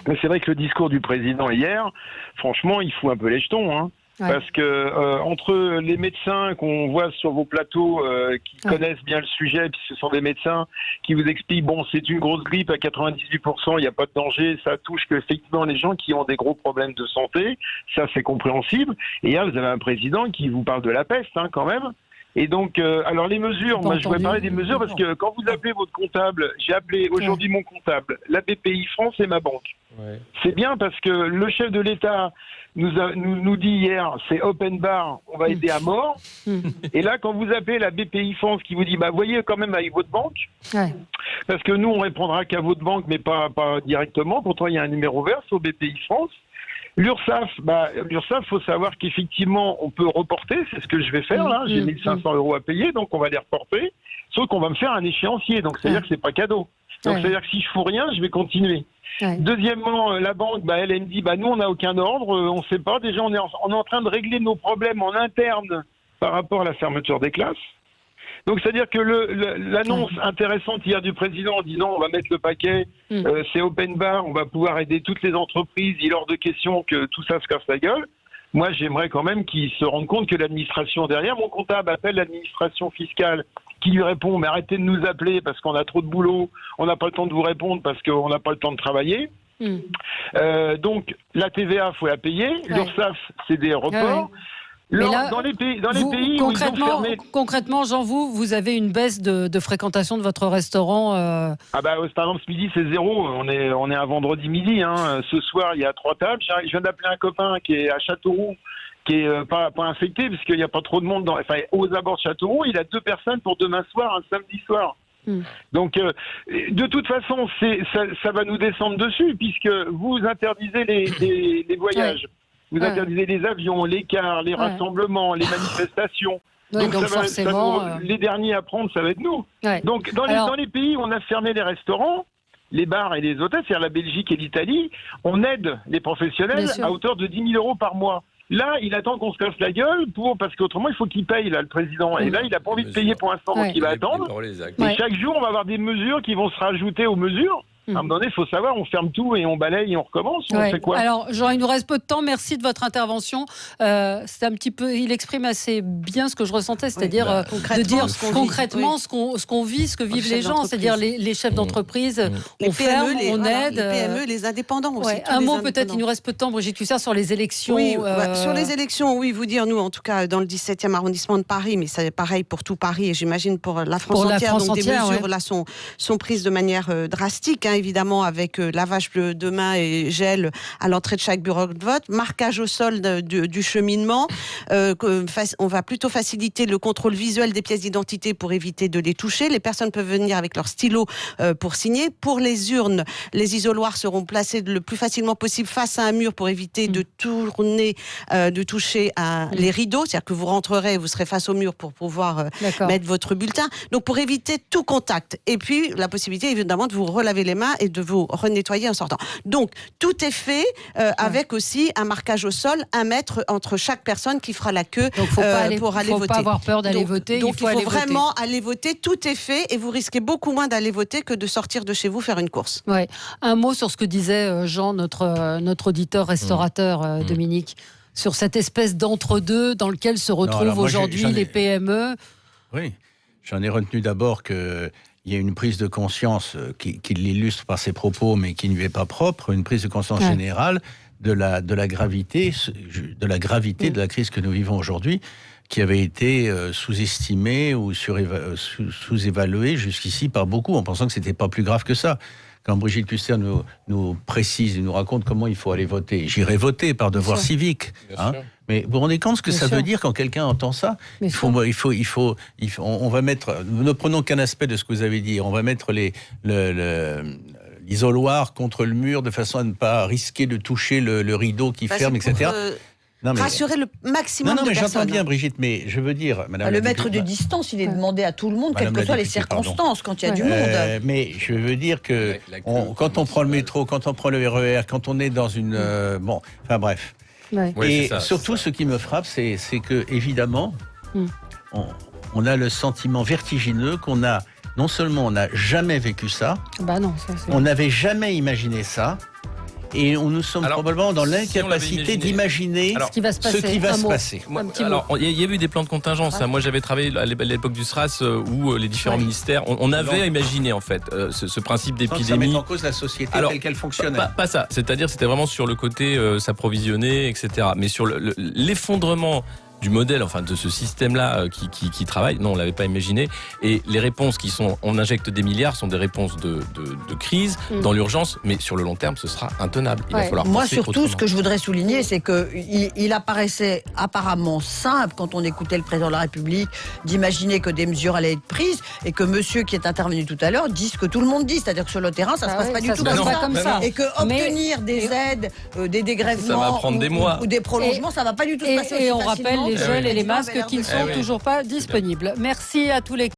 Mais c'est vrai que le discours du président hier, franchement, il fout un peu les jetons, hein. Parce que entre les médecins qu'on voit sur vos plateaux qui connaissent bien le sujet, puis ce sont des médecins qui vous expliquent c'est une grosse grippe à 98%, il n'y a pas de danger, ça touche qu'effectivement les gens qui ont des gros problèmes de santé, ça c'est compréhensible. Et là vous avez un président qui vous parle de la peste quand même. Et donc, alors les mesures, moi je voudrais parler des mesures parce que quand vous appelez votre comptable, j'ai appelé aujourd'hui mon comptable, la BPI France et ma banque. Ouais. C'est bien parce que le chef de l'État nous dit hier, c'est open bar, on va aider à mort. Et là, quand vous appelez la BPI France qui vous dit, voyez quand même avec votre banque, parce que nous, on répondra qu'à votre banque, mais pas directement. Pourtant, il y a un numéro vert, c'est au BPI France. L'URSSAF, faut savoir qu'effectivement, on peut reporter, c'est ce que je vais faire là. J'ai 1 500 € à payer, donc on va les reporter. Sauf qu'on va me faire un échéancier, donc c'est-à-dire que c'est pas cadeau. Donc c'est-à-dire que si je fous rien, je vais continuer. Deuxièmement, la banque, elle me dit, nous on n'a aucun ordre, on ne sait pas. Déjà, on est en train de régler nos problèmes en interne par rapport à la fermeture des classes. Donc c'est-à-dire que l'annonce intéressante hier du président en disant on va mettre le paquet, c'est open bar, on va pouvoir aider toutes les entreprises, il est hors de question que tout ça se casse la gueule. Moi, j'aimerais quand même qu'ils se rendent compte que l'administration derrière, mon comptable appelle l'administration fiscale qui lui répond, mais arrêtez de nous appeler parce qu'on a trop de boulot, on n'a pas le temps de vous répondre parce qu'on n'a pas le temps de travailler. Donc, la TVA, il faut la payer. L'URSSAF, c'est des reports. Là, dans les pays où ils ont fermé... Concrètement, Jean, vous avez une baisse de fréquentation de votre restaurant par exemple, ce midi, c'est 0. On est à vendredi midi. Ce soir, il y a 3 tables. Je viens d'appeler un copain qui est à Châteauroux, qui est pas infecté, parce qu'il n'y a pas trop de monde aux abords de Châteauroux. Il a 2 personnes pour demain soir, un samedi soir. Donc, de toute façon, ça va nous descendre dessus, puisque vous interdisez les voyages. Vous interdisez les avions, les cars, les rassemblements, les manifestations. Donc forcément, les derniers à prendre, ça va être nous. Donc dans les pays où on a fermé les restaurants, les bars et les hôtels, c'est-à-dire la Belgique et l'Italie, on aide les professionnels à hauteur de 10 000 € par mois. Là, il attend qu'on se casse la gueule parce qu'autrement, il faut qu'il paye, le président. Et là, il n'a pas envie de payer pour l'instant, donc il va attendre. Et chaque jour, on va avoir des mesures qui vont se rajouter aux mesures. À un moment donné, il faut savoir, on ferme tout et on balaye et on recommence. On fait quoi ? Alors, Jean, il nous reste peu de temps. Merci de votre intervention. C'est un petit peu, il exprime assez bien ce que je ressentais, c'est-à-dire de dire concrètement ce qu'on vit, ce que vivent les gens, c'est-à-dire les chefs d'entreprise. On ferme, on aide. Les PME, les indépendants aussi. Un mot peut-être, il nous reste peu de temps, Brigitte Cussard, sur les élections. Sur les élections, vous dire, nous, en tout cas, dans le 17e arrondissement de Paris, mais c'est pareil pour tout Paris et j'imagine pour la France entière. Donc des mesures là sont prises de manière drastique. Évidemment, avec lavage de mains et gel à l'entrée de chaque bureau de vote, marquage au sol du cheminement. On va plutôt faciliter le contrôle visuel des pièces d'identité pour éviter de les toucher. Les personnes peuvent venir avec leur stylo pour signer. Pour les urnes, les isoloirs seront placés le plus facilement possible face à un mur pour éviter de tourner, de toucher les rideaux. C'est-à-dire que vous rentrerez, vous serez face au mur pour pouvoir mettre votre bulletin. Donc, pour éviter tout contact. Et puis, la possibilité, évidemment, de vous relaver les mains et de vous renettoyer en sortant. Donc, tout est fait avec aussi un marquage au sol, 1 mètre entre chaque personne qui fera la queue pour aller voter. Il ne faut pas avoir peur d'aller voter. Donc, il faut vraiment aller voter. Tout est fait et vous risquez beaucoup moins d'aller voter que de sortir de chez vous faire une course. Un mot sur ce que disait Jean, notre auditeur restaurateur, Dominique, sur cette espèce d'entre-deux dans lequel se retrouvent aujourd'hui les PME. Oui, j'en ai retenu d'abord que il y a une prise de conscience qui l'illustre par ses propos, mais qui ne lui est pas propre, une prise de conscience générale de la gravité de la crise que nous vivons aujourd'hui, qui avait été sous-estimée ou sous-évaluée jusqu'ici par beaucoup, en pensant que c'était pas plus grave que ça. Quand Brigitte Cussard nous précise, nous raconte comment il faut aller voter. J'irai voter par devoir civique. Mais vous vous rendez compte ce que ça veut dire quand quelqu'un entend ça ? On va mettre, ne prenons qu'un aspect de ce que vous avez dit, on va mettre l'isoloir contre le mur de façon à ne pas risquer de toucher le rideau qui ferme, etc. Rassurer le maximum de personnes. J'entends bien, Brigitte, mais je veux dire... le mètre de distance, il est demandé à tout le monde, quelles que soient les circonstances, quand il y a du monde. Mais je veux dire que quand on prend le métro, quand on prend le RER, quand on est dans une... bref. Et surtout, ce qui me frappe, c'est que, évidemment, on a le sentiment vertigineux qu'on a... Non seulement on n'a jamais vécu ça, on n'avait jamais imaginé ça, et nous sommes probablement dans l'incapacité d'imaginer ce qui va se passer. Il y a eu des plans de contingence. Moi, j'avais travaillé à l'époque du SRAS où les différents ministères, on avait imaginé en fait ce principe d'épidémie. Ça met en cause la société telle qu'elle fonctionnait. Pas ça. C'est-à-dire, c'était vraiment sur le côté s'approvisionner, etc. Mais sur l'effondrement du modèle, enfin de ce système-là qui travaille. Non, on l'avait pas imaginé. Et les réponses qui sont, on injecte des milliards, sont des réponses de crise, dans l'urgence, mais sur le long terme, ce sera intenable. Il va falloir Moi, penser surtout, autrement. ce que je voudrais souligner, c'est qu'il apparaissait apparemment simple, quand on écoutait le président de la République, d'imaginer que des mesures allaient être prises, et que monsieur qui est intervenu tout à l'heure dise ce que tout le monde dit, c'est-à-dire que sur le terrain, ça ne se passe pas du tout comme ça. Et que obtenir des aides, des dégrèvements, ça va prendre des mois. Ou des prolongements, ça ne va pas du tout se passer aussi Et on facilement. rappelle les gels et les masques qui ne sont toujours pas disponibles. Merci à tous les